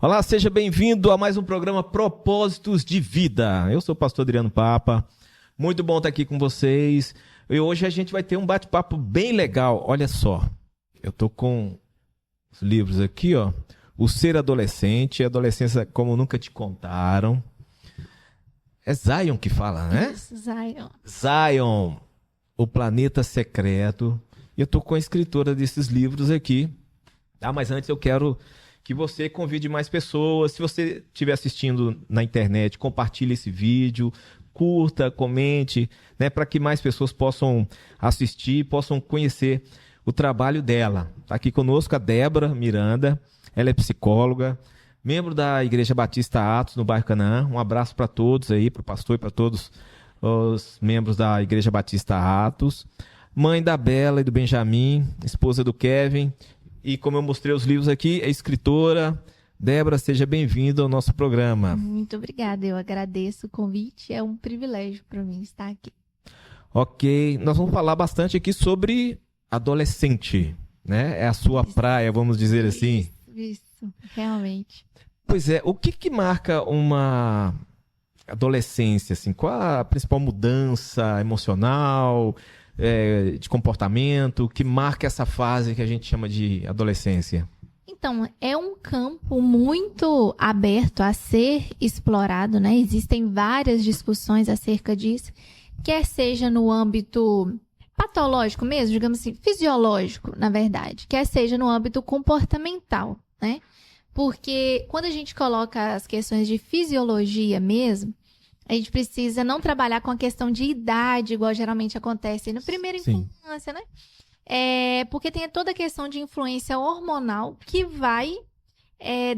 Olá, seja bem-vindo a mais um programa Propósitos de Vida. Eu sou o pastor Adriano Papa. Muito bom estar aqui com vocês. E hoje a gente vai ter um bate-papo bem legal. Olha só, eu tô com os livros aqui, ó. O Ser Adolescente, Adolescência Como Nunca Te Contaram. É Zion que fala, né? Isso, Zion. Zion, O Planeta Secreto. E eu tô com a escritora desses livros aqui. Mas antes eu quero que você convide mais pessoas. Se você estiver assistindo na internet, compartilhe esse vídeo, curta, comente, né, para que mais pessoas possam assistir, possam conhecer o trabalho dela. Está aqui conosco a Débora Miranda, ela é psicóloga, membro da Igreja Batista Atos, no bairro Canaã. Um abraço para todos aí, para o pastor e para todos os membros da Igreja Batista Atos. Mãe da Bela e do Benjamin, esposa do Kevin. E como eu mostrei os livros aqui, é escritora. Débora, seja bem-vinda ao nosso programa. Muito obrigada, eu agradeço o convite, é um privilégio para mim estar aqui. Ok, nós vamos falar bastante aqui sobre adolescente, né? É a sua praia, vamos dizer assim. Isso, realmente. Pois é, o que marca uma adolescência, assim? Qual a principal mudança emocional, de comportamento, que marca essa fase que a gente chama de adolescência? Então, é um campo muito aberto a ser explorado, né? Existem várias discussões acerca disso, quer seja no âmbito patológico mesmo, digamos assim, fisiológico, na verdade, quer seja no âmbito comportamental, né? Porque quando a gente coloca as questões de fisiologia mesmo, a gente precisa não trabalhar com a questão de idade, igual geralmente acontece no primeiro infância, né? Porque tem toda a questão de influência hormonal que vai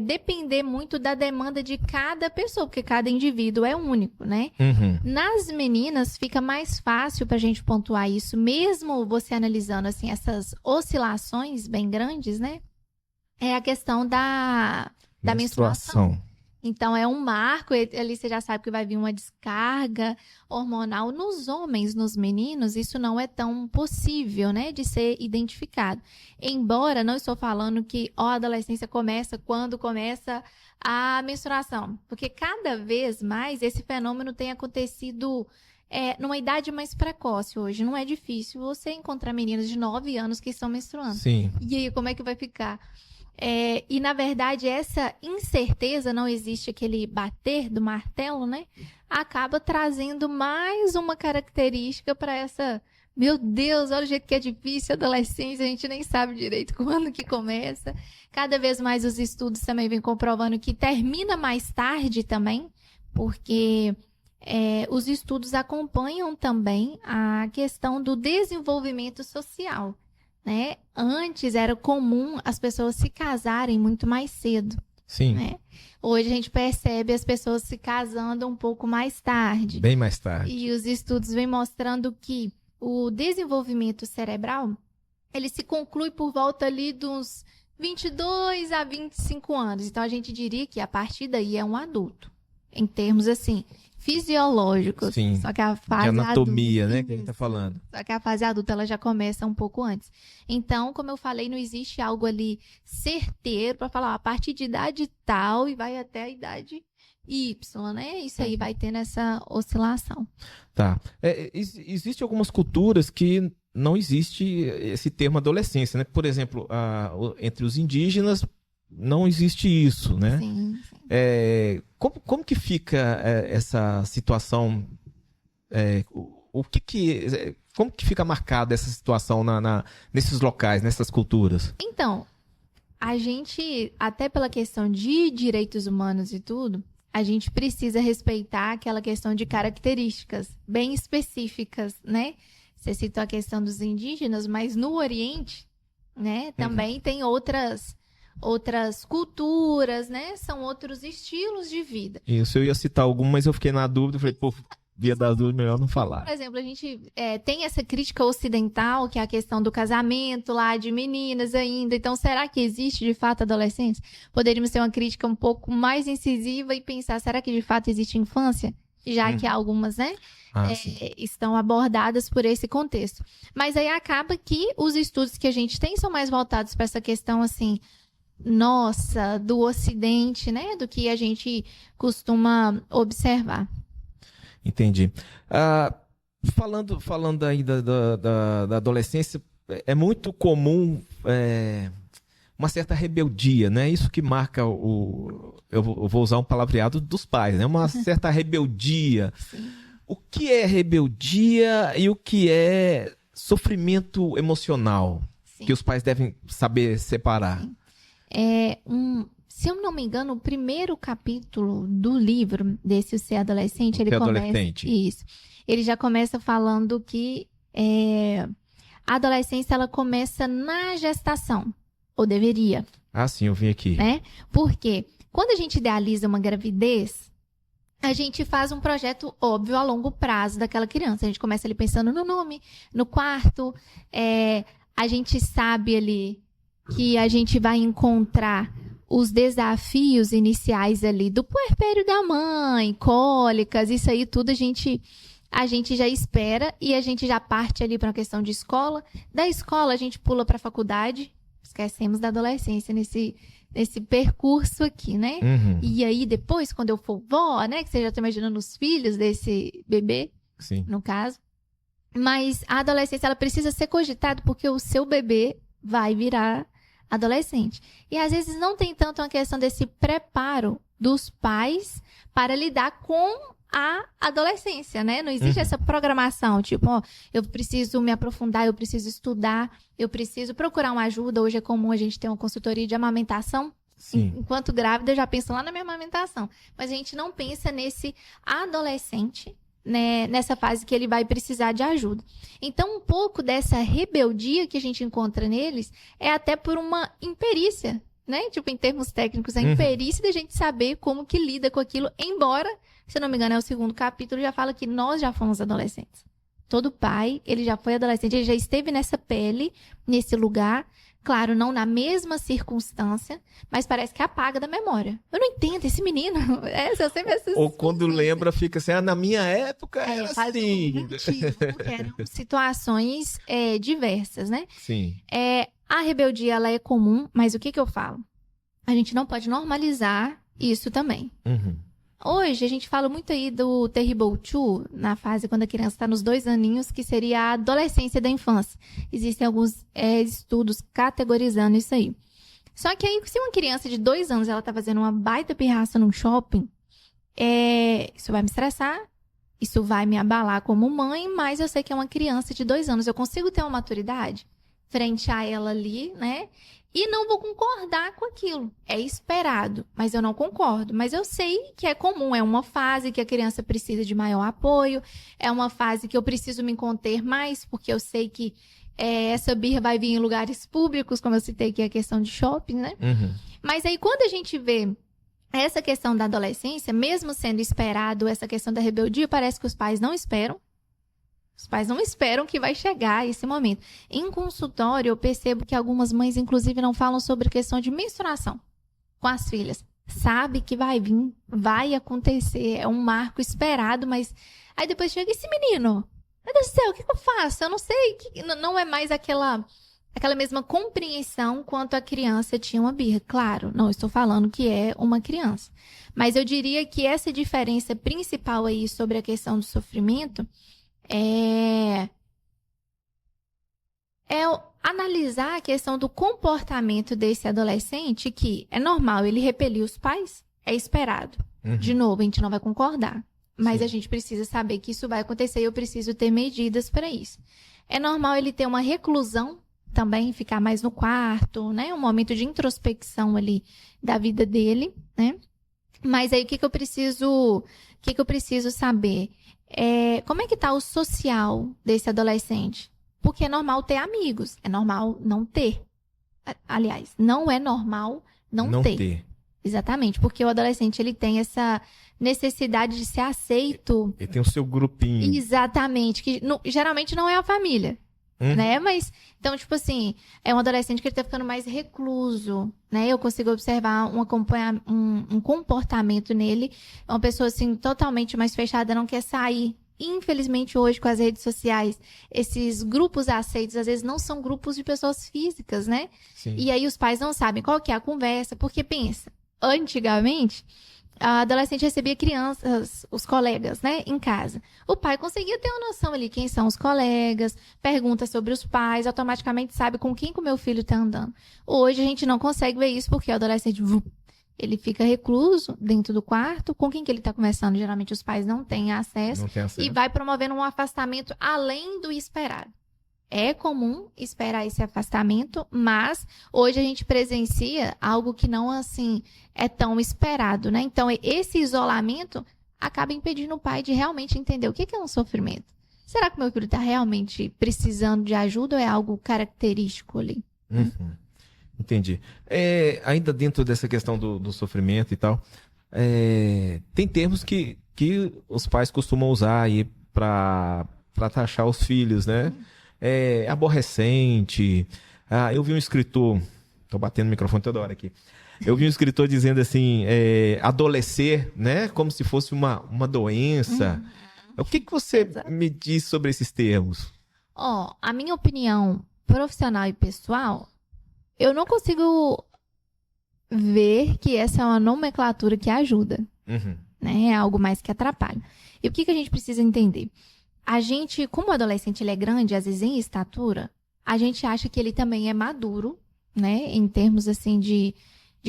depender muito da demanda de cada pessoa, porque cada indivíduo é único, né? Uhum. Nas meninas fica mais fácil pra gente pontuar isso, mesmo você analisando assim essas oscilações bem grandes, né? É a questão da menstruação. Então, é um marco, ali você já sabe que vai vir uma descarga hormonal. Nos homens, nos meninos, isso não é tão possível, né, de ser identificado. Embora não estou falando que a adolescência começa quando começa a menstruação. Porque cada vez mais esse fenômeno tem acontecido numa idade mais precoce hoje. Não é difícil você encontrar meninas de 9 anos que estão menstruando. Sim. E aí, como é que vai ficar? E, na verdade, essa incerteza, não existe aquele bater do martelo, né? Acaba trazendo mais uma característica para essa... Meu Deus, olha o jeito que é difícil a adolescência, a gente nem sabe direito quando que começa. Cada vez mais os estudos também vêm comprovando que termina mais tarde também, porque os estudos acompanham também a questão do desenvolvimento social. Né? Antes era comum as pessoas se casarem muito mais cedo. Sim. Né? Hoje a gente percebe as pessoas se casando um pouco mais tarde. Bem mais tarde. E os estudos vêm mostrando que o desenvolvimento cerebral, ele se conclui por volta ali dos 22 a 25 anos. Então a gente diria que a partir daí é um adulto. Em termos assim, fisiológicos. Sim. Só que a fase de anatomia, adulta, né, que a gente tá falando. Só que a fase adulta ela já começa um pouco antes. Então, como eu falei, não existe algo ali certeiro para falar a partir de idade tal e vai até a idade Y, né? Isso aí vai ter nessa oscilação. Tá. Existem algumas culturas que não existe esse termo adolescência, né? Por exemplo, entre os indígenas não existe isso, né? Sim. Como que fica essa situação? Como que fica marcada essa situação nesses locais, nessas culturas? Então, a gente, até pela questão de direitos humanos e tudo, a gente precisa respeitar aquela questão de características bem específicas, né? Você citou a questão dos indígenas, mas no Oriente, né, também tem outras culturas, né? São outros estilos de vida. Isso, eu ia citar algumas, mas eu fiquei na dúvida, falei, via das dúvidas, melhor não falar. Por exemplo, a gente tem essa crítica ocidental, que é a questão do casamento lá, de meninas ainda. Então, será que existe, de fato, adolescência? Poderíamos ter uma crítica um pouco mais incisiva e pensar, será que, de fato, existe infância? Já que algumas, né, estão abordadas por esse contexto. Mas aí acaba que os estudos que a gente tem são mais voltados para essa questão, assim, nossa, do Ocidente, né? Do que a gente costuma observar. Entendi. Falando ainda da adolescência, é muito comum uma certa rebeldia, né? Isso que marca eu vou usar um palavreado dos pais, né? Uma certa rebeldia. Sim. O que é rebeldia e o que é sofrimento emocional? Sim. Que os pais devem saber separar. Sim. Se eu não me engano, o primeiro capítulo do livro desse O Ser Adolescente, ele começa... Adolescente. Isso. Ele já começa falando que a adolescência, ela começa na gestação. Ou deveria. Ah, sim, eu vim aqui. Né? Porque quando a gente idealiza uma gravidez, a gente faz um projeto óbvio a longo prazo daquela criança. A gente começa ali pensando no nome, no quarto. A gente sabe ali que a gente vai encontrar os desafios iniciais ali do puerpério da mãe, cólicas, isso aí tudo a gente já espera e a gente já parte ali para uma questão de escola. Da escola a gente pula para a faculdade, esquecemos da adolescência nesse percurso aqui, né? Uhum. E aí depois, quando eu for vó, né, que você já está imaginando os filhos desse bebê, Sim. no caso. Mas a adolescência, ela precisa ser cogitada porque o seu bebê vai virar adolescente. E às vezes não tem tanto uma questão desse preparo dos pais para lidar com a adolescência, né? Não existe essa programação, tipo, ó, eu preciso me aprofundar, eu preciso estudar, eu preciso procurar uma ajuda. Hoje é comum a gente ter uma consultoria de amamentação. Sim. Enquanto grávida, eu já penso lá na minha amamentação. Mas a gente não pensa nesse adolescente, né, nessa fase que ele vai precisar de ajuda. Então, um pouco dessa rebeldia que a gente encontra neles é até por uma imperícia, né? Tipo, em termos técnicos, a imperícia da gente saber como que lida com aquilo, embora, se não me engano, é o segundo capítulo, já fala que nós já fomos adolescentes. Todo pai, ele já foi adolescente, ele já esteve nessa pele, nesse lugar. Claro, não na mesma circunstância, mas parece que apaga da memória. Eu não entendo esse menino. Eu sempre assisto. Ou quando lembra, fica assim, na minha época era faz assim. um motivo, porque eram situações diversas, né? Sim. A rebeldia, ela é comum, mas o que eu falo? A gente não pode normalizar isso também. Uhum. Hoje, a gente fala muito aí do Terrible Two, na fase quando a criança está nos 2 aninhos, que seria a adolescência da infância. Existem alguns estudos categorizando isso aí. Só que aí, se uma criança de 2 anos ela tá fazendo uma baita pirraça num shopping, isso vai me estressar, isso vai me abalar como mãe, mas eu sei que é uma criança de 2 anos. Eu consigo ter uma maturidade frente a ela ali, né? E não vou concordar com aquilo. É esperado, mas eu não concordo. Mas eu sei que é comum, é uma fase que a criança precisa de maior apoio, é uma fase que eu preciso me conter mais, porque eu sei que essa birra vai vir em lugares públicos, como eu citei aqui a questão de shopping, né? Uhum. Mas aí quando a gente vê essa questão da adolescência, mesmo sendo esperado essa questão da rebeldia, parece que os pais não esperam. Os pais não esperam que vai chegar esse momento. Em consultório, eu percebo que algumas mães, inclusive, não falam sobre questão de menstruação com as filhas. Sabe que vai vir, vai acontecer, é um marco esperado, mas aí depois chega esse menino. Meu Deus do céu, o que eu faço? Eu não sei. Não é mais aquela mesma compreensão quanto a criança tinha uma birra. Claro, não estou falando que é uma criança. Mas eu diria que essa diferença principal aí sobre a questão do sofrimento é analisar a questão do comportamento desse adolescente, que é normal ele repelir os pais, é esperado. Uhum. De novo, a gente não vai concordar, mas Sim. a gente precisa saber que isso vai acontecer e eu preciso ter medidas para isso. É normal ele ter uma reclusão também, ficar mais no quarto, né? Um momento de introspecção ali da vida dele, né? Mas aí o que eu preciso saber? Como é que tá o social desse adolescente? Porque é normal ter amigos, é normal não ter. Aliás, não é normal não ter. Exatamente, porque o adolescente ele tem essa necessidade de ser aceito. Ele tem o seu grupinho. Exatamente, que geralmente não é a família, né? Mas, então, tipo assim, é um adolescente que ele tá ficando mais recluso, né? Eu consigo observar um comportamento nele. Uma pessoa, assim, totalmente mais fechada, não quer sair. infelizmente hoje com as redes sociais, esses grupos aceitos às vezes não são grupos de pessoas físicas, né? Sim. E aí os pais não sabem qual que é a conversa, porque pensa, antigamente a adolescente recebia crianças, os colegas, né, em casa. O pai conseguia ter uma noção ali, quem são os colegas, pergunta sobre os pais, automaticamente sabe com quem que o meu filho tá andando. Hoje a gente não consegue ver isso porque o adolescente, ele fica recluso dentro do quarto, com quem que ele tá conversando? Geralmente os pais não têm acesso, e vai promovendo um afastamento além do esperado. É comum esperar esse afastamento, mas hoje a gente presencia algo que não, assim, é tão esperado, né? Então, esse isolamento acaba impedindo o pai de realmente entender o que é um sofrimento. Será que o meu filho está realmente precisando de ajuda ou é algo característico ali? Uhum. Entendi. Ainda dentro dessa questão do sofrimento e tal, tem termos que os pais costumam usar aí para taxar os filhos, né? Aborrecente. Eu vi um escritor, tô batendo no microfone toda hora aqui. Eu vi um escritor dizendo assim, adolescer, né? Como se fosse uma doença. O que você me diz sobre esses termos? A minha opinião profissional e pessoal, eu não consigo ver que essa é uma nomenclatura que ajuda. Uhum. Né? É algo mais que atrapalha. E o que a gente precisa entender? A gente, como o adolescente ele é grande, às vezes em estatura, a gente acha que ele também é maduro, né? Em termos, assim, de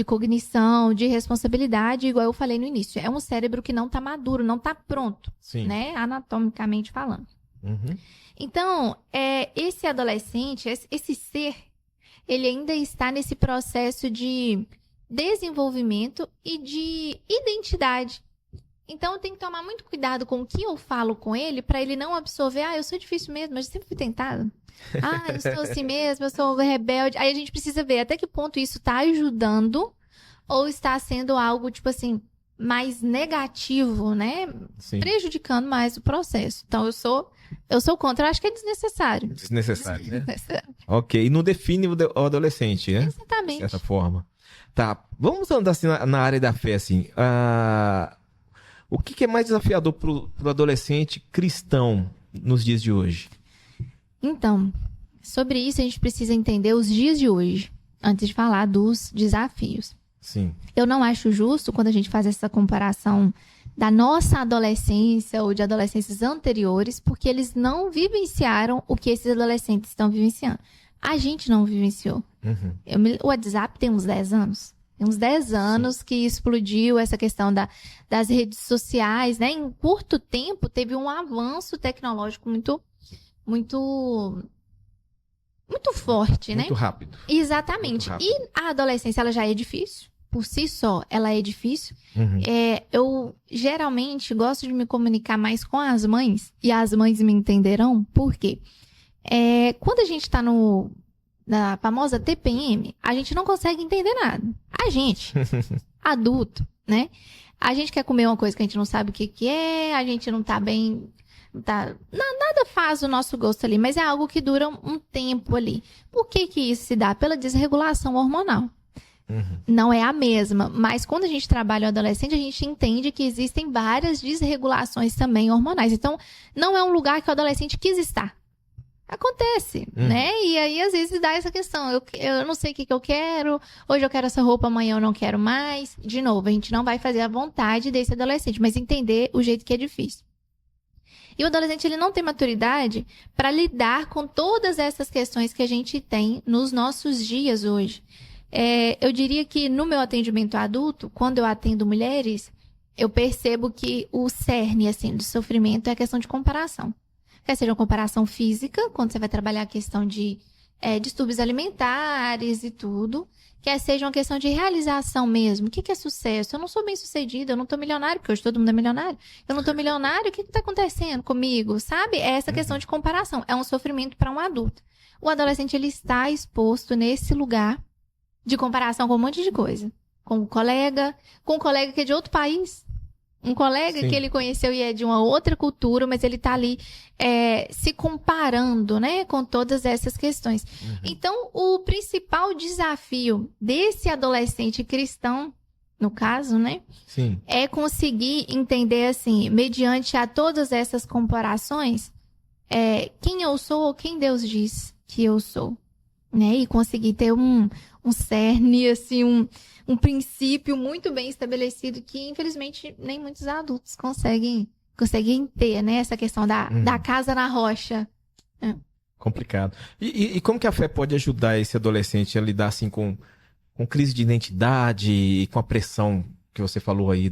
cognição, de responsabilidade, igual eu falei no início. É um cérebro que não está maduro, não está pronto, Sim. né? Anatomicamente falando. Uhum. Então, esse adolescente, esse ser, ele ainda está nesse processo de desenvolvimento e de identidade. Então, eu tenho que tomar muito cuidado com o que eu falo com ele para ele não absorver, eu sou difícil mesmo, mas eu sempre fui tentado. Eu sou assim mesmo, eu sou rebelde. Aí a gente precisa ver até que ponto isso está ajudando ou está sendo algo, tipo assim, mais negativo, né? Sim. Prejudicando mais o processo. Então, eu sou contra. Eu acho que é desnecessário. Desnecessário, né? Ok, e não define o adolescente, né? Exatamente. De certa forma. Tá, vamos andar assim na área da fé, assim. O que é mais desafiador pro adolescente cristão nos dias de hoje? Então, sobre isso a gente precisa entender os dias de hoje, antes de falar dos desafios. Sim. Eu não acho justo quando a gente faz essa comparação da nossa adolescência ou de adolescências anteriores, porque eles não vivenciaram o que esses adolescentes estão vivenciando. A gente não vivenciou. Uhum. O WhatsApp tem uns 10 anos. Tem uns 10 anos Sim. que explodiu essa questão das redes sociais, né? Em curto tempo, teve um avanço tecnológico muito forte, né? Muito rápido. Exatamente. Muito rápido. E a adolescência, ela já é difícil. Por si só, ela é difícil. Uhum. Eu, geralmente, gosto de me comunicar mais com as mães. E as mães me entenderão. Por quê? Quando a gente tá na famosa TPM, a gente não consegue entender nada. A gente, adulto, né? A gente quer comer uma coisa que a gente não sabe o que é, a gente não tá bem... Nada faz o nosso gosto ali, mas é algo que dura um tempo ali. Por que isso se dá? Pela desregulação hormonal. Uhum. Não é a mesma, mas quando a gente trabalha o adolescente, a gente entende que existem várias desregulações também hormonais. Então, não é um lugar que o adolescente quis estar. Acontece, né? E aí, às vezes, dá essa questão. Eu não sei o que eu quero. Hoje eu quero essa roupa, amanhã eu não quero mais. De novo, a gente não vai fazer a vontade desse adolescente, mas entender o jeito que é difícil. E o adolescente, ele não tem maturidade para lidar com todas essas questões que a gente tem nos nossos dias hoje. Eu diria que no meu atendimento adulto, quando eu atendo mulheres, eu percebo que o cerne, assim, do sofrimento é a questão de comparação. Quer seja uma comparação física, quando você vai trabalhar a questão de distúrbios alimentares e tudo. Quer seja uma questão de realização mesmo. O que é sucesso? Eu não sou bem sucedida, eu não tô milionário, porque hoje todo mundo é milionário. Eu não tô milionário, o que tá acontecendo comigo? Sabe? É essa questão de comparação. É um sofrimento para um adulto. O adolescente, ele está exposto nesse lugar de comparação com um monte de coisa. Com um colega que é de outro país. Um colega Sim. que ele conheceu e é de uma outra cultura, mas ele tá ali se comparando, né, com todas essas questões. Uhum. Então, o principal desafio desse adolescente cristão no caso, né? Sim. É conseguir entender, assim, mediante a todas essas comparações, quem eu sou ou quem Deus diz que eu sou, né? E conseguir ter um cerne, assim, um princípio muito bem estabelecido que, infelizmente, nem muitos adultos conseguem ter, né? Essa questão da casa na rocha. Complicado. E como que a fé pode ajudar esse adolescente a lidar assim com crise de identidade e com a pressão que você falou aí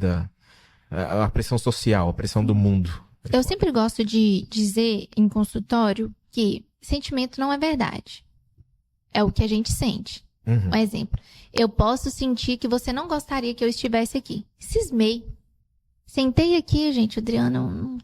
a pressão social, a pressão do mundo? Eu sempre gosto de dizer em consultório que sentimento não é verdade. É o que a gente sente. Um exemplo. Eu posso sentir que você não gostaria que eu estivesse aqui. Cismei. Sentei aqui, gente, o Adriano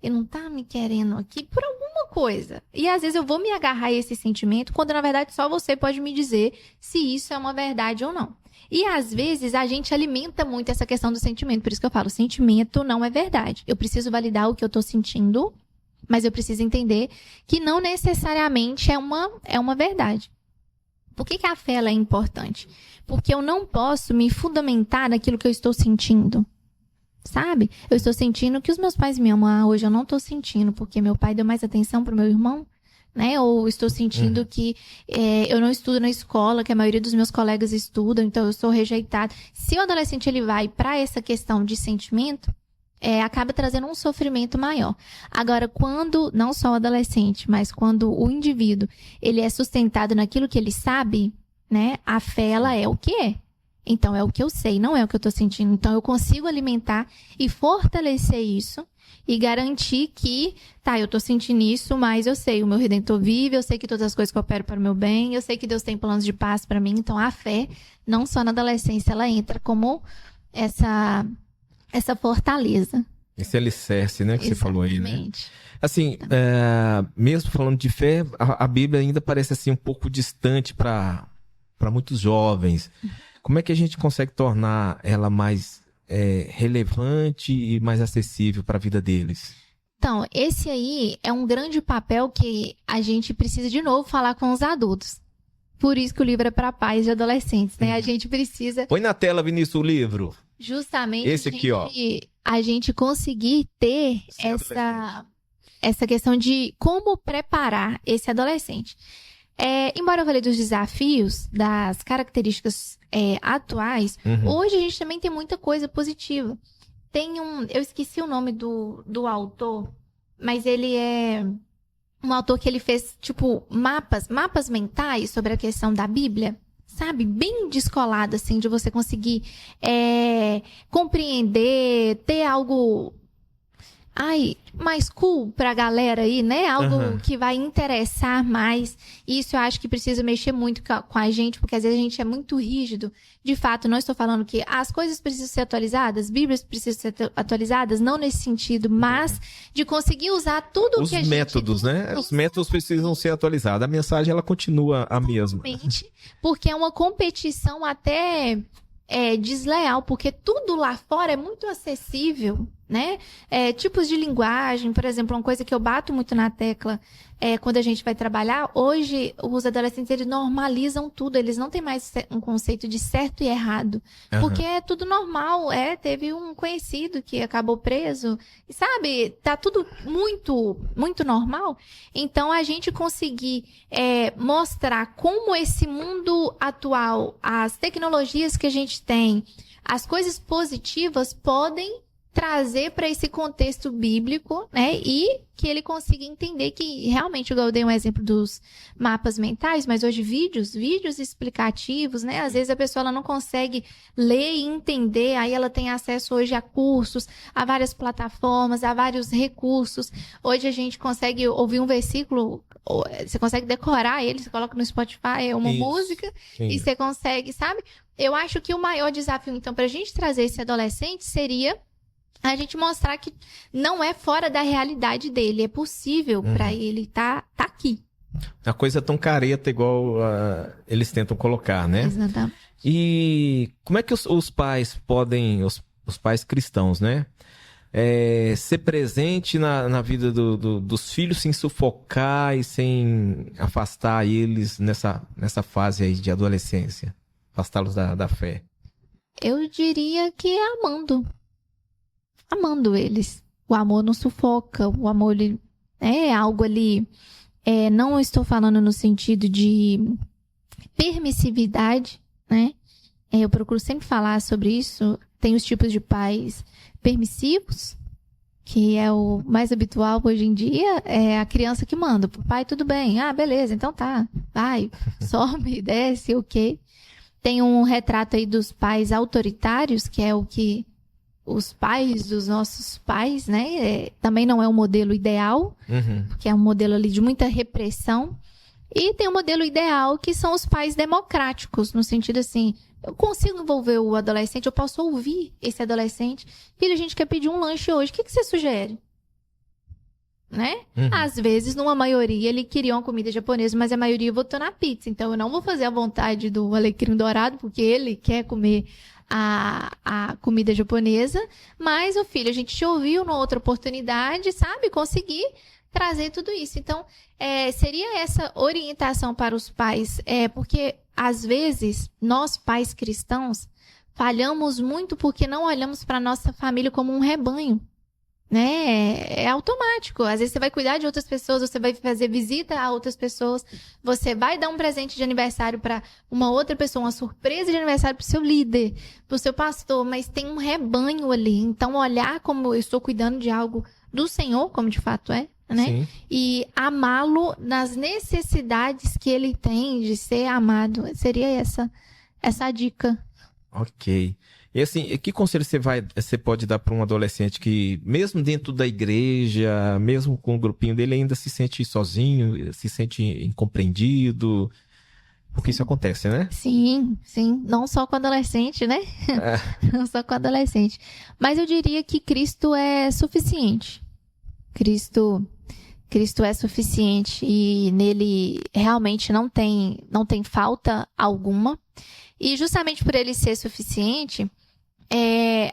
ele não tá me querendo aqui por alguma coisa. E às vezes eu vou me agarrar a esse sentimento, quando na verdade só você pode me dizer se isso é uma verdade ou não. E às vezes a gente alimenta muito essa questão do sentimento. Por isso que eu falo, sentimento não é verdade. Eu preciso validar o que eu tô sentindo, mas eu preciso entender que não necessariamente é uma verdade. Por que a fé ela é importante? Porque eu não posso me fundamentar naquilo que eu estou sentindo. Sabe? Eu estou sentindo que os meus pais me amam. Hoje eu não estou sentindo porque meu pai deu mais atenção pro meu irmão, né? Ou estou sentindo que eu não estudo na escola, que a maioria dos meus colegas estudam, então eu sou rejeitado. Se o adolescente ele vai para essa questão de sentimento, acaba trazendo um sofrimento maior. Agora, quando, não só o adolescente, mas quando o indivíduo, ele é sustentado naquilo que ele sabe, né? A fé, ela é o que é. Então, é o que eu sei, não é o que eu estou sentindo. Então, eu consigo alimentar e fortalecer isso e garantir que, eu estou sentindo isso, mas eu sei, o meu Redentor vive, eu sei que todas as coisas cooperam para o meu bem, eu sei que Deus tem planos de paz para mim. Então, a fé, não só na adolescência, ela entra como essa fortaleza. Esse alicerce, né, que Exatamente. você falou aí, né? Assim, mesmo falando de fé, a Bíblia ainda parece assim um pouco distante para muitos jovens. Como é que a gente consegue tornar ela mais relevante e mais acessível para a vida deles? Então, esse aí é um grande papel que a gente precisa, de novo, falar com os adultos. Por isso que o livro é para pais e adolescentes, né? A gente precisa... Põe na tela, Vinícius, o livro. Justamente esse aqui, a gente conseguir ter essa questão de como preparar esse adolescente. Embora eu falei dos desafios, das características atuais, hoje a gente também tem muita coisa positiva. Eu esqueci o nome do autor, mas ele é um autor que ele fez, tipo, mapas mentais sobre a questão da Bíblia, sabe? Bem descolado, assim, de você conseguir compreender, ter algo... mais cool pra galera aí, né? Algo que vai interessar mais. Isso eu acho que precisa mexer muito com a gente, porque às vezes a gente é muito rígido. De fato, não estou falando que as coisas precisam ser atualizadas, Bíblias precisam ser atualizadas, não nesse sentido, mas de conseguir usar tudo o que a gente... Os métodos, né? Os métodos precisam ser atualizados. A mensagem, ela continua a mesma. Porque é uma competição até... desleal, porque tudo lá fora é muito acessível, né? Tipos de linguagem, por exemplo, uma coisa que eu bato muito na tecla quando a gente vai trabalhar, hoje os adolescentes eles normalizam tudo, eles não têm mais um conceito de certo e errado, porque é tudo normal, teve um conhecido que acabou preso, e sabe, tá tudo muito, muito normal. Então a gente conseguir mostrar como esse mundo atual, as tecnologias que a gente tem, as coisas positivas podem trazer para esse contexto bíblico, né? E que ele consiga entender que realmente, eu dei um exemplo dos mapas mentais, mas hoje vídeos explicativos, né? Às vezes a pessoa ela não consegue ler e entender, aí ela tem acesso hoje a cursos, a várias plataformas, a vários recursos. Hoje a gente consegue ouvir um versículo, você consegue decorar ele, você coloca no Spotify, uma música, e você consegue, sabe? Eu acho que o maior desafio, então, para a gente trazer esse adolescente seria a gente mostrar que não é fora da realidade dele, é possível para ele tá aqui. A coisa é tão careta igual eles tentam colocar, né? Exatamente. E como é que os pais podem, os pais cristãos, né? Ser presente na vida dos filhos sem sufocar e sem afastar eles nessa fase aí de adolescência, afastá-los da fé? Eu diria que é amando. Amando eles. O amor não sufoca, o amor ele é algo ali. Não estou falando no sentido de permissividade, né? Eu procuro sempre falar sobre isso. Tem os tipos de pais permissivos, que é o mais habitual hoje em dia, é a criança que manda. O pai, tudo bem. Ah, beleza, então tá. Vai, sobe, desce, ok. Tem um retrato aí dos pais autoritários, que é o que os pais dos nossos pais, né? Também não é um modelo ideal, porque é um modelo ali de muita repressão. E tem um modelo ideal, que são os pais democráticos, no sentido assim, eu consigo envolver o adolescente, eu posso ouvir esse adolescente. Filho, a gente quer pedir um lanche hoje, o que você sugere? Né? Às vezes, numa maioria, ele queria uma comida japonesa, mas a maioria votou na pizza. Então, eu não vou fazer a vontade do alecrim dourado, porque ele quer comer a comida japonesa. Mas, o filho, a gente te ouviu numa outra oportunidade, sabe? Consegui trazer tudo isso. Então, seria essa orientação para os pais. Porque, às vezes, nós, pais cristãos, falhamos muito porque não olhamos para a nossa família como um rebanho. Né? É automático. Às vezes você vai cuidar de outras pessoas, você vai fazer visita a outras pessoas, você vai dar um presente de aniversário para uma outra pessoa, uma surpresa de aniversário para o seu líder, para o seu pastor, mas tem um rebanho ali. Então, olhar como eu estou cuidando de algo do Senhor, como de fato é, né? Sim. E amá-lo nas necessidades que ele tem de ser amado. Seria essa a dica. Ok. E assim, que conselho você pode dar para um adolescente que, mesmo dentro da igreja, mesmo com o grupinho dele, ainda se sente sozinho, se sente incompreendido? Porque isso acontece, né? Sim, sim. Não só com adolescente, né? Não só com adolescente. Mas eu diria que Cristo é suficiente. Cristo é suficiente e nele realmente não tem falta alguma. E justamente por ele ser suficiente,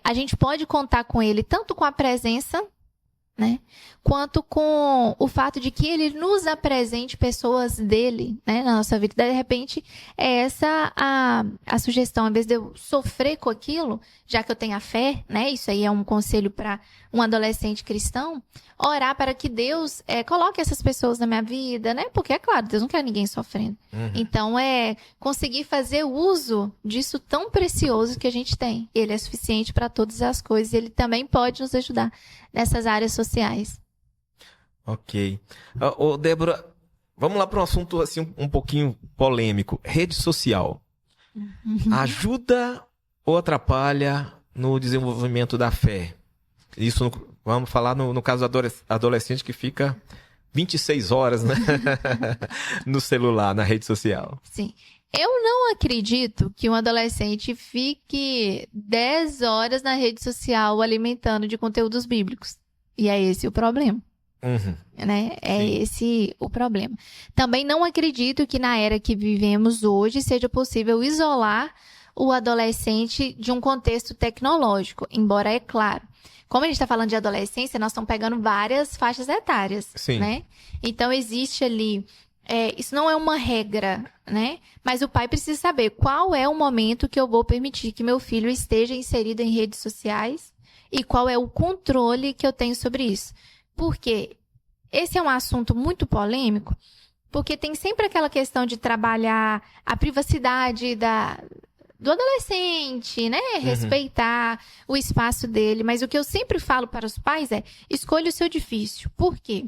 a gente pode contar com ele tanto com a presença, né, quanto com o fato de que ele nos apresente pessoas dele, né, na nossa vida. De repente, é essa a sugestão. Ao invés de eu sofrer com aquilo, já que eu tenho a fé, né, isso aí é um conselho para um adolescente cristão, orar para que Deus coloque essas pessoas na minha vida, né, porque é claro, Deus não quer ninguém sofrendo. Então, conseguir fazer uso disso tão precioso que a gente tem. Ele é suficiente para todas as coisas, ele também pode nos ajudar nessas áreas sociais. Ok. Débora, vamos lá para um assunto assim, um pouquinho polêmico. Rede social. Ajuda ou atrapalha no desenvolvimento da fé? Isso, vamos falar no caso do adolescente que fica 26 horas, né? no celular, na rede social. Sim. Eu não acredito que um adolescente fique 10 horas na rede social alimentando de conteúdos bíblicos. E é esse o problema. Né? É Sim. Esse o problema. Também não acredito que na era que vivemos hoje seja possível isolar o adolescente de um contexto tecnológico. Embora, é claro, como a gente está falando de adolescência, nós estamos pegando várias faixas etárias. Sim. Né? Então, existe ali... isso não é uma regra, né? Mas o pai precisa saber qual é o momento que eu vou permitir que meu filho esteja inserido em redes sociais e qual é o controle que eu tenho sobre isso. Porque esse é um assunto muito polêmico, porque tem sempre aquela questão de trabalhar a privacidade do adolescente, né? Respeitar o espaço dele. Mas o que eu sempre falo para os pais é: escolha o seu difícil. Por quê?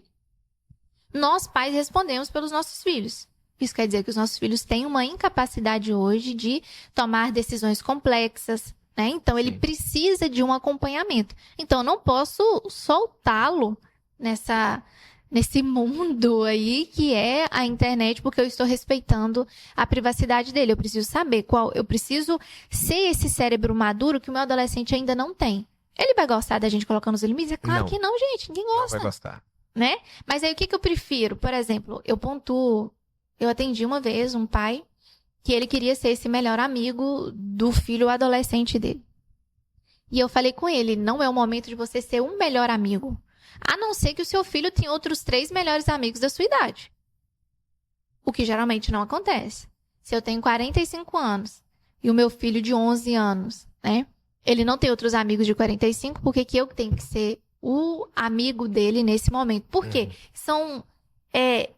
Nós, pais, respondemos pelos nossos filhos. Isso quer dizer que os nossos filhos têm uma incapacidade hoje de tomar decisões complexas, né? Então, ele precisa de um acompanhamento. Então, eu não posso soltá-lo nesse mundo aí que é a internet, porque eu estou respeitando a privacidade dele. Eu preciso saber eu preciso ser esse cérebro maduro que o meu adolescente ainda não tem. Ele vai gostar da gente colocando os limites? É claro que não, gente. Ninguém gosta. Não vai gostar. Né? Mas aí o que eu prefiro? Por exemplo, eu atendi uma vez um pai que ele queria ser esse melhor amigo do filho adolescente dele. E eu falei com ele: não é o momento de você ser um melhor amigo, a não ser que o seu filho tenha outros 3 melhores amigos da sua idade. O que geralmente não acontece. Se eu tenho 45 anos e o meu filho de 11 anos né? Ele não tem outros amigos de 45, por que que eu tenho que ser o amigo dele nesse momento? Por quê? São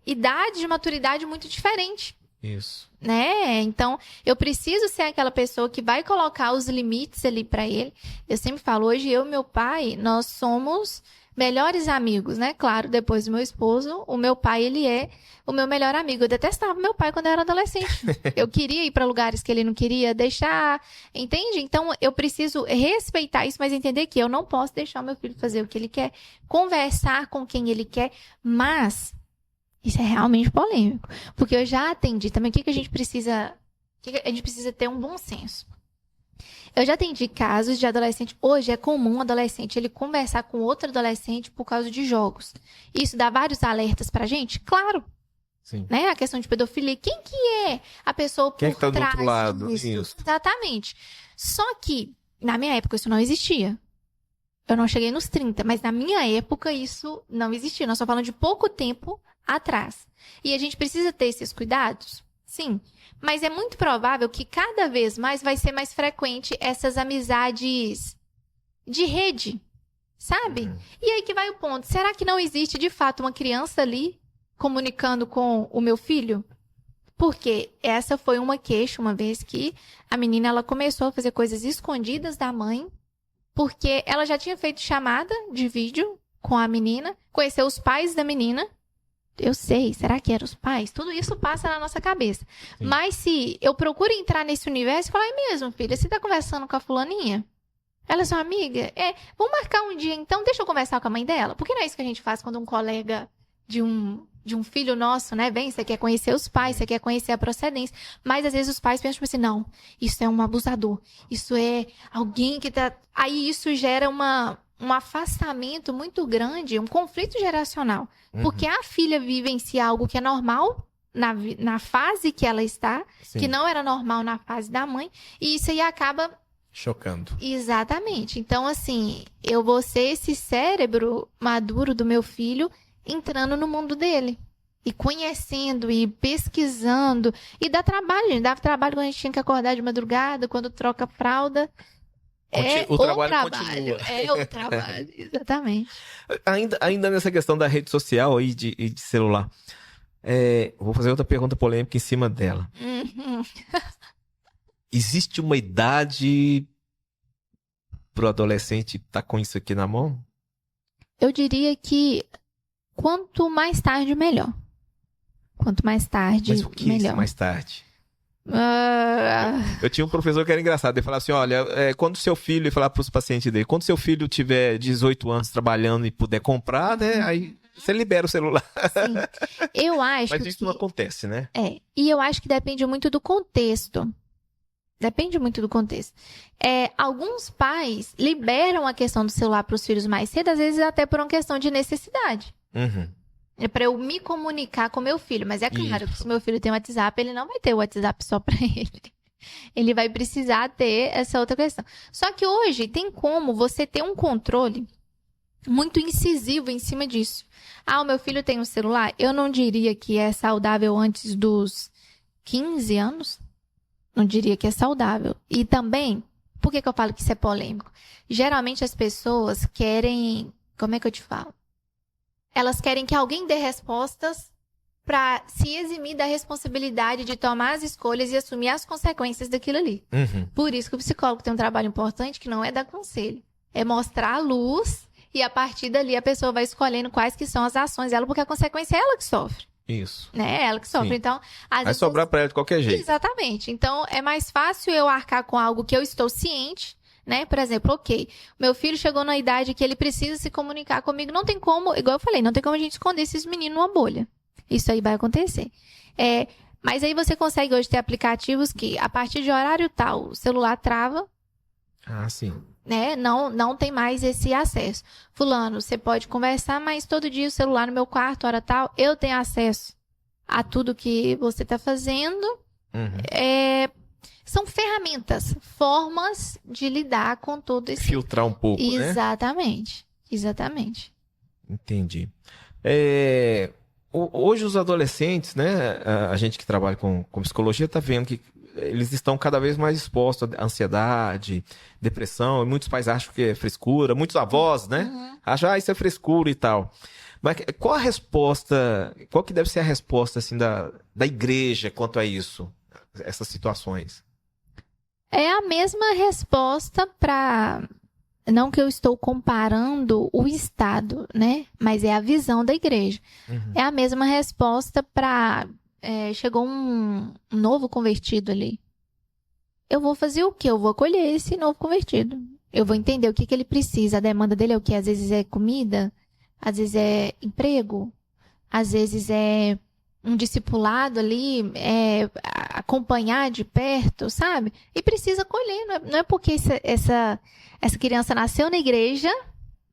idades de maturidade muito diferentes. Isso. Né? Então, eu preciso ser aquela pessoa que vai colocar os limites ali pra ele. Eu sempre falo, hoje eu e meu pai, nós somos melhores amigos, né? Claro, depois do meu esposo, o meu pai, ele é o meu melhor amigo. Eu detestava meu pai quando eu era adolescente. Eu queria ir pra lugares que ele não queria deixar, entende? Então, eu preciso respeitar isso, mas entender que eu não posso deixar o meu filho fazer o que ele quer, conversar com quem ele quer, mas isso é realmente polêmico. Porque eu já atendi também. O que a gente precisa... A gente precisa ter um bom senso. Eu já atendi casos de adolescente. Hoje é comum um adolescente ele conversar com outro adolescente por causa de jogos. Isso dá vários alertas pra gente? Claro. Sim. Né? A questão de pedofilia. Quem que é a pessoa por Quem é que tá do trás outro lado? disso? Isso. Exatamente. Só que, na minha época, isso não existia. Eu não cheguei nos 30, mas na minha época isso não existia. Nós estamos falando de pouco tempo atrás. E a gente precisa ter esses cuidados? Sim. Mas é muito provável que cada vez mais vai ser mais frequente essas amizades de rede, sabe? E aí que vai o ponto. Será que não existe, de fato, uma criança ali comunicando com o meu filho? Porque essa foi uma queixa, uma vez que a menina ela começou a fazer coisas escondidas da mãe, porque ela já tinha feito chamada de vídeo com a menina, conheceu os pais da menina. Eu sei, será que eram os pais? Tudo isso passa na nossa cabeça. Sim. Mas se eu procuro entrar nesse universo e falar, é mesmo, filha, você tá conversando com a fulaninha? Ela é sua amiga? Vamos marcar um dia então, deixa eu conversar com a mãe dela. Porque não é isso que a gente faz quando um colega de um filho nosso, né, vem, você quer conhecer os pais, você quer conhecer a procedência. Mas às vezes os pais pensam tipo assim, não, isso é um abusador, isso é alguém que tá... Aí isso gera um afastamento muito grande, um conflito geracional. Porque a filha vivencia algo que é normal na fase que ela está, sim, que não era normal na fase da mãe, e isso aí acaba... chocando. Exatamente. Então, assim, eu vou ser esse cérebro maduro do meu filho entrando no mundo dele. E conhecendo, e pesquisando. E dá trabalho. Dava trabalho quando a gente tinha que acordar de madrugada, quando troca fralda. O trabalho continua. É o trabalho, exatamente. Ainda nessa questão da rede social e de celular. Vou fazer outra pergunta polêmica em cima dela. Existe uma idade pro adolescente estar com isso aqui na mão? Eu diria que quanto mais tarde, melhor. Quanto mais tarde, melhor. Mas o que é isso mais tarde? Eu tinha um professor que era engraçado. Ele falava assim, olha, quando seu filho, ele falava para os pacientes dele, quando seu filho tiver 18 anos trabalhando e puder comprar, né, aí você libera o celular. Sim. Eu acho Mas isso não acontece, né? E eu acho que depende muito do contexto. Depende muito do contexto. Alguns pais liberam a questão do celular para os filhos mais cedo, às vezes até por uma questão de necessidade. É para eu me comunicar com meu filho. Mas é claro que se meu filho tem um WhatsApp, ele não vai ter o WhatsApp só para ele. Ele vai precisar ter essa outra questão. Só que hoje tem como você ter um controle muito incisivo em cima disso. O meu filho tem um celular? Eu não diria que é saudável antes dos 15 anos. Não diria que é saudável. E também, por que eu falo que isso é polêmico? Geralmente as pessoas querem... Como é que eu te falo? Elas querem que alguém dê respostas para se eximir da responsabilidade de tomar as escolhas e assumir as consequências daquilo ali. Por isso que o psicólogo tem um trabalho importante que não é dar conselho. É mostrar a luz e a partir dali a pessoa vai escolhendo quais que são as ações dela, porque a consequência é ela que sofre. Isso. Né? É ela que sofre. Sim. Então, vai sobrar para ela de qualquer jeito. Exatamente. Então, é mais fácil eu arcar com algo que eu estou ciente, né? Por exemplo, meu filho chegou na idade que ele precisa se comunicar comigo. Não tem como, igual eu falei, não tem como a gente esconder esses meninos numa bolha. Isso aí vai acontecer. Mas aí você consegue hoje ter aplicativos que, a partir de horário tal, o celular trava. Sim. Né? Não tem mais esse acesso. Fulano, você pode conversar, mas todo dia o celular no meu quarto, hora tal, eu tenho acesso a tudo que você está fazendo. São ferramentas, formas de lidar com todo esse... Filtrar um pouco, exatamente, né? Exatamente. Entendi. Hoje os adolescentes, né, a gente que trabalha com psicologia está vendo que eles estão cada vez mais expostos à ansiedade, depressão, e muitos pais acham que é frescura, muitos avós, né, acham, isso é frescura e tal. Mas qual a resposta, qual que deve ser a resposta, assim, da igreja quanto a isso, essas situações? É a mesma resposta para... Não que eu estou comparando o Estado, né? Mas é a visão da igreja. É a mesma resposta para... chegou um novo convertido ali. Eu vou fazer o quê? Eu vou acolher esse novo convertido. Eu vou entender o que ele precisa. A demanda dele é o quê? Às vezes é comida, às vezes é emprego, às vezes é um discipulado ali, acompanhar de perto, sabe? E precisa acolher. Não é porque essa criança nasceu na igreja,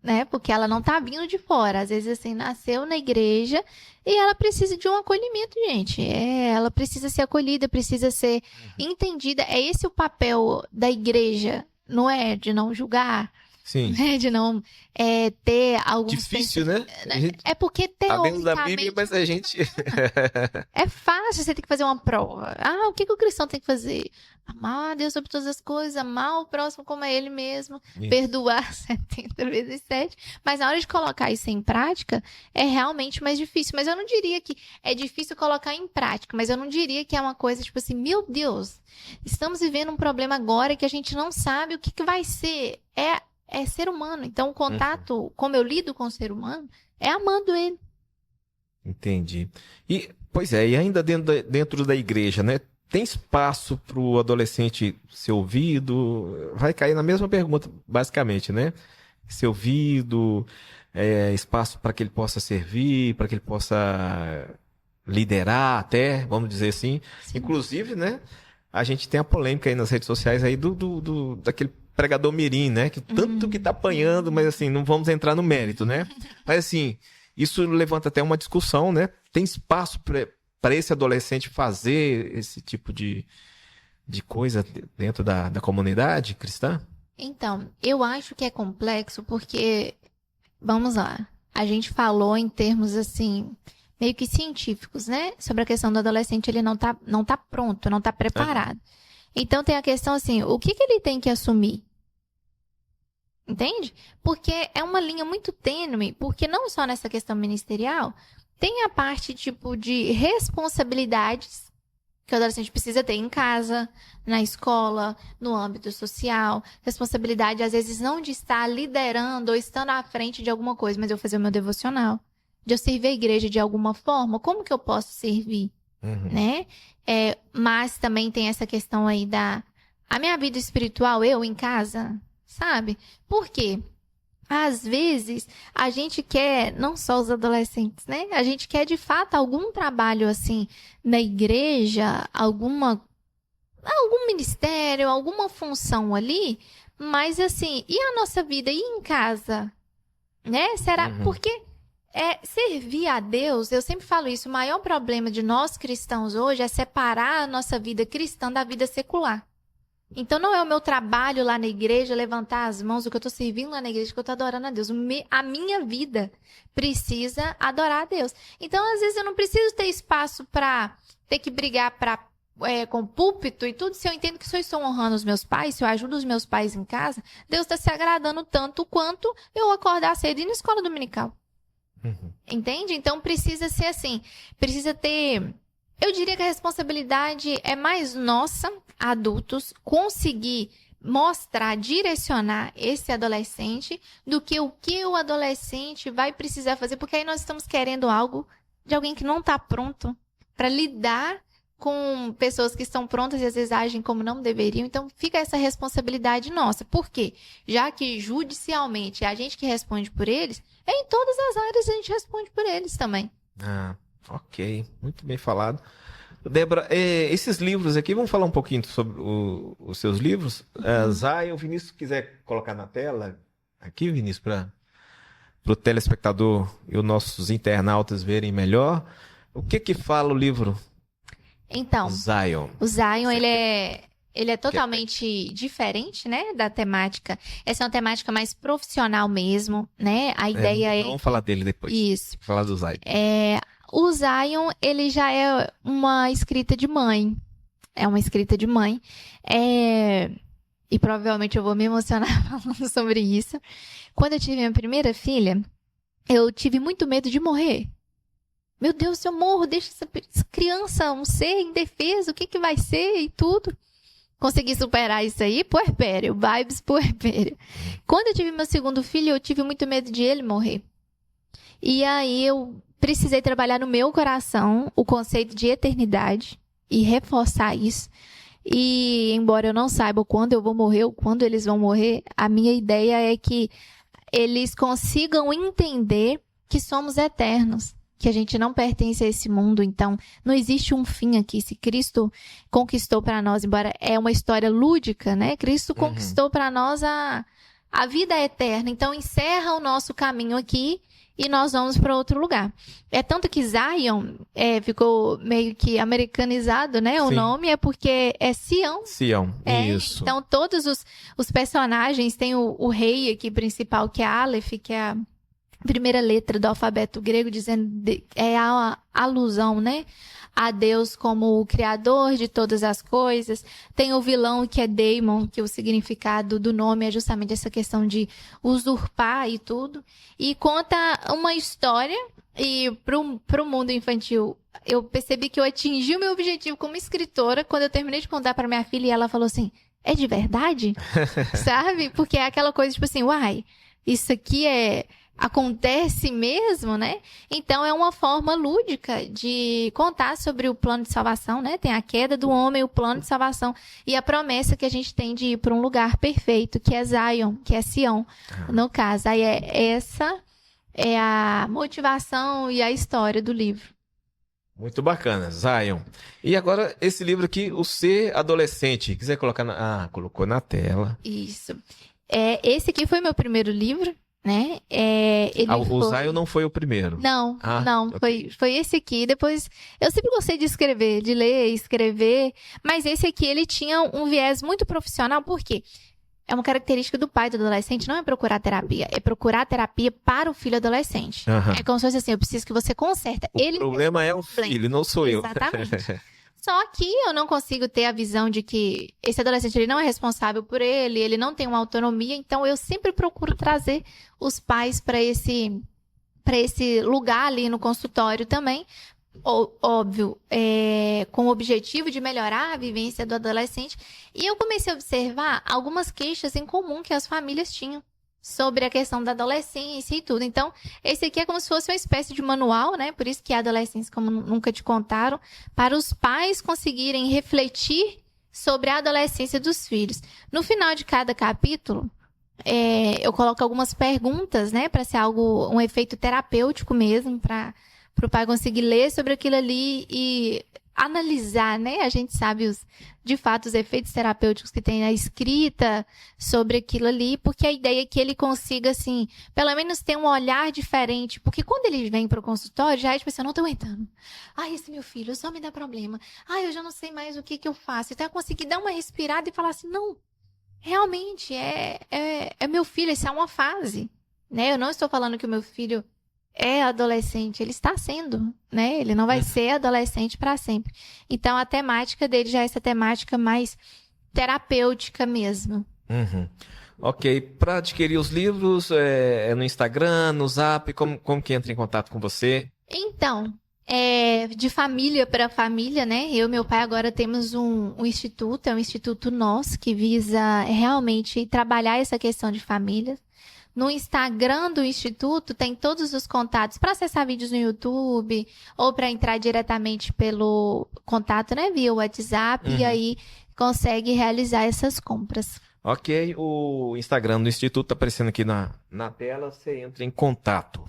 né? Porque ela não tá vindo de fora. Às vezes, assim, nasceu na igreja e ela precisa de um acolhimento, gente. Ela precisa ser acolhida, precisa ser entendida. É esse o papel da igreja, não é? De não julgar. Sim. De não ter algum... Difícil, né? É porque tá teoricamente... dentro da Bíblia, mas a gente... É fácil, você tem que fazer uma prova. O que o cristão tem que fazer? Amar a Deus sobre todas as coisas, amar o próximo como é ele mesmo, perdoar 70 vezes 7. Mas na hora de colocar isso em prática, é realmente mais difícil. Mas eu não diria que é difícil colocar em prática, mas eu não diria que é uma coisa tipo assim, meu Deus, estamos vivendo um problema agora que a gente não sabe o que vai ser. É ser humano. Então, o contato, como eu lido com o ser humano, é amando ele. Entendi. E, pois é, e ainda dentro da igreja, né? Tem espaço para o adolescente ser ouvido? Vai cair na mesma pergunta, basicamente, né? Ser ouvido, espaço para que ele possa servir, para que ele possa liderar até, vamos dizer assim. Sim. Inclusive, né? A gente tem a polêmica aí nas redes sociais aí daquele pregador mirim, né? Que tanto que tá apanhando, mas assim, não vamos entrar no mérito, né? Mas assim, isso levanta até uma discussão, né? Tem espaço para esse adolescente fazer esse tipo de coisa dentro da comunidade cristã? Então, eu acho que é complexo porque, vamos lá, a gente falou em termos assim, meio que científicos, né? Sobre a questão do adolescente, ele não tá pronto, não tá preparado. Então tem a questão assim, o que ele tem que assumir? Entende? Porque é uma linha muito tênue, porque não só nessa questão ministerial, tem a parte tipo de responsabilidades que o adolescente precisa ter em casa, na escola, no âmbito social. Responsabilidade, às vezes, não de estar liderando ou estando à frente de alguma coisa, mas eu fazer o meu devocional. De eu servir a igreja de alguma forma. Como que eu posso servir? Né? Mas também tem essa questão aí a minha vida espiritual, eu em casa, sabe? Por quê? Às vezes, a gente quer, não só os adolescentes, né? A gente quer, de fato, algum trabalho, assim, na igreja, algum ministério, alguma função ali, mas, assim, e a nossa vida? E em casa? Né? Será? Porque servir a Deus, eu sempre falo isso, o maior problema de nós cristãos hoje é separar a nossa vida cristã da vida secular. Então, não é o meu trabalho lá na igreja levantar as mãos, o que eu estou servindo lá na igreja, que eu estou adorando a Deus. A minha vida precisa adorar a Deus. Então, às vezes, eu não preciso ter espaço para ter que brigar com púlpito e tudo. Se eu entendo que se eu estou honrando os meus pais, se eu ajudo os meus pais em casa, Deus está se agradando tanto quanto eu acordar cedo e ir na escola dominical. Entende? Então, precisa ser assim. Precisa ter... Eu diria que a responsabilidade é mais nossa, adultos, conseguir mostrar, direcionar esse adolescente do que o adolescente vai precisar fazer, porque aí nós estamos querendo algo de alguém que não está pronto para lidar com pessoas que estão prontas e às vezes agem como não deveriam. Então, fica essa responsabilidade nossa. Por quê? Já que judicialmente é a gente que responde por eles, em todas as áreas a gente responde por eles também. Ok, muito bem falado. Débora, esses livros aqui, vamos falar um pouquinho sobre os seus livros? Zion, o Vinícius quiser colocar na tela, aqui, Vinícius, para o telespectador e os nossos internautas verem melhor. O que fala o livro? Então, Zion. O Zion, ele é totalmente diferente, né, da temática. Essa é uma temática mais profissional mesmo, né? A ideia Vamos falar dele depois. Isso. Falar do Zion. O Zion, ele já é uma escrita de mãe. É uma escrita de mãe. E provavelmente eu vou me emocionar falando sobre isso. Quando eu tive minha primeira filha, eu tive muito medo de morrer. Meu Deus, se eu morro, deixa essa criança, um ser indefeso, o que vai ser e tudo. Consegui superar isso aí, puerpério, vibes puerpério. Quando eu tive meu segundo filho, eu tive muito medo de ele morrer. E aí eu precisei trabalhar no meu coração o conceito de eternidade e reforçar isso. E embora eu não saiba quando eu vou morrer ou quando eles vão morrer, a minha ideia é que eles consigam entender que somos eternos, que a gente não pertence a esse mundo, então não existe um fim aqui. Se Cristo conquistou para nós, embora é uma história lúdica, né? Cristo conquistou para nós a vida eterna, então encerra o nosso caminho aqui e nós vamos para outro lugar. É tanto que Zion ficou meio que americanizado, né? O nome é porque é Sião. Sião, isso. Então todos os personagens, tem o rei aqui principal, que é Aleph, que é a primeira letra do alfabeto grego, dizendo a alusão, né, a Deus como o criador de todas as coisas. Tem o vilão, que é Daemon, que o significado do nome é justamente essa questão de usurpar e tudo. E conta uma história, e pro mundo infantil, eu percebi que eu atingi o meu objetivo como escritora quando eu terminei de contar para minha filha e ela falou assim, é de verdade? Sabe? Porque é aquela coisa tipo assim, uai, isso aqui acontece mesmo, né? Então é uma forma lúdica de contar sobre o plano de salvação, né? Tem a queda do homem, o plano de salvação e a promessa que a gente tem de ir para um lugar perfeito, que é Zion, que é Sião, no caso. Aí essa é a motivação e a história do livro. Muito bacana, Zion. E agora esse livro aqui, O Ser Adolescente. Quiser colocar colocou na tela. Isso. Esse aqui foi meu primeiro livro, né? O Zion não foi o primeiro? Não, não. Okay. Foi esse aqui. Depois, eu sempre gostei de escrever, de ler, escrever. Mas esse aqui, ele tinha um viés muito profissional. Por quê? É uma característica do pai do adolescente, não é procurar terapia. É procurar terapia para o filho adolescente. É como se fosse assim, eu preciso que você conserta. O problema é o filho, não sou eu. Exatamente. Só que eu não consigo ter a visão de que esse adolescente ele não é responsável por ele não tem uma autonomia, então eu sempre procuro trazer os pais para esse lugar ali no consultório também, óbvio, com o objetivo de melhorar a vivência do adolescente. E eu comecei a observar algumas queixas em comum que as famílias tinham sobre a questão da adolescência e tudo. Então, esse aqui é como se fosse uma espécie de manual, né? Por isso que é Adolescência Como Nunca Te Contaram, para os pais conseguirem refletir sobre a adolescência dos filhos. No final de cada capítulo, eu coloco algumas perguntas, né? Para ser um efeito terapêutico mesmo, para o pai conseguir ler sobre aquilo ali e analisar, né? A gente sabe de fato os efeitos terapêuticos que tem na escrita sobre aquilo ali, porque a ideia é que ele consiga, assim, pelo menos ter um olhar diferente, porque quando ele vem para o consultório, já é tipo assim, eu não tô aguentando. Ai, esse meu filho só me dá problema. Ai, eu já não sei mais o que eu faço. Então eu consegui dar uma respirada e falar assim, não, realmente, é meu filho, isso é uma fase, né? Eu não estou falando que o meu filho é adolescente, ele está sendo, né? Ele não vai ser adolescente para sempre. Então, a temática dele já é essa temática mais terapêutica mesmo. Ok. Para adquirir os livros, é no Instagram, no Zap, como que entra em contato com você? Então, de família para família, né? Eu e meu pai agora temos um instituto, é um Instituto Nós, que visa realmente trabalhar essa questão de família. No Instagram do Instituto tem todos os contatos para acessar vídeos no YouTube ou para entrar diretamente pelo contato, né, via WhatsApp, e aí consegue realizar essas compras. Ok, o Instagram do Instituto está aparecendo aqui na tela, você entra em contato.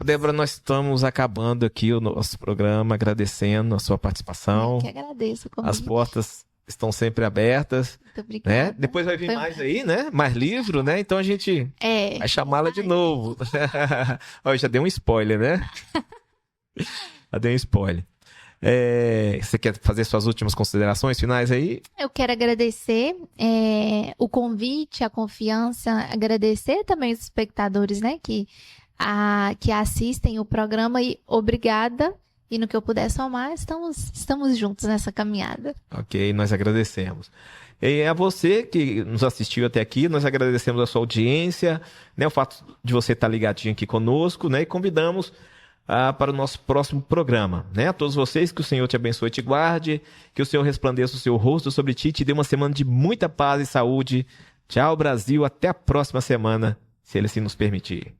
Débora, nós estamos acabando aqui o nosso programa, agradecendo a sua participação. Eu que agradeço. As portas estão sempre abertas. Muito obrigada. Né? Depois vai vir mais aí, né? Mais livro, né? Então a gente vai chamá-la de novo. Ó, já dei um spoiler, né? Já dei um spoiler. Você quer fazer suas últimas considerações finais aí? Eu quero agradecer o convite, a confiança, agradecer também os espectadores, né? Que assistem o programa e obrigada. E no que eu puder somar, estamos juntos nessa caminhada. Ok, nós agradecemos. E a você que nos assistiu até aqui, nós agradecemos a sua audiência, né, o fato de você estar ligadinho aqui conosco, né, e convidamos para o nosso próximo programa, né? A todos vocês, que o Senhor te abençoe e te guarde, que o Senhor resplandeça o seu rosto sobre ti e te dê uma semana de muita paz e saúde. Tchau, Brasil, até a próxima semana, se Ele assim nos permitir.